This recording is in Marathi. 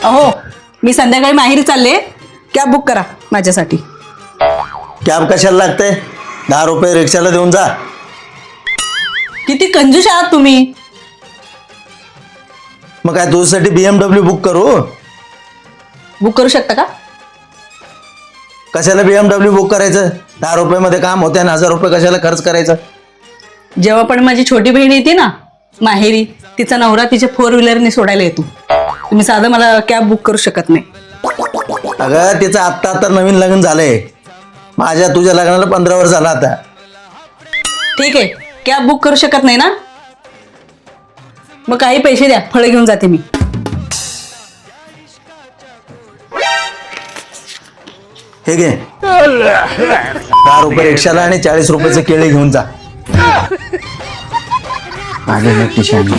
अहो मी संध्याकाळी माहेरी चालले, कॅब बुक करा माझ्यासाठी. कॅब कशाला लागते? 10 रुपये रिक्षाला देऊन जा. किती कंजूस आहात तुम्ही. मग काय तुझ्यासाठी BMW बुक करू? बुक करू शकता का? कशाला BMW बुक करायचं? 10 रुपयामध्ये काम होते आणि 1000 रुपये कशाला खर्च करायचं? जेव्हा पण माझी छोटी बहीण येते ना माहेरी, तिचा नवरा तिच्या 4 व्हीलरने सोडायला येतो. तुम्ही साधं मला कॅब बुक करू शकत नाही. अगं तिचं आत्ता नवीन लग्न झालंय. माझ्या तुझ्या लग्नाला 15 वर्ष झाला आता. ठीक आहे, कॅब बुक करू शकत नाही ना, मग काही पैसे द्या, फळं घेऊन जाते मी. हे घे 10 रुपये रिक्षाला आणि 40 रुपयाचे केळे घेऊन जा. आले नक्की शाने.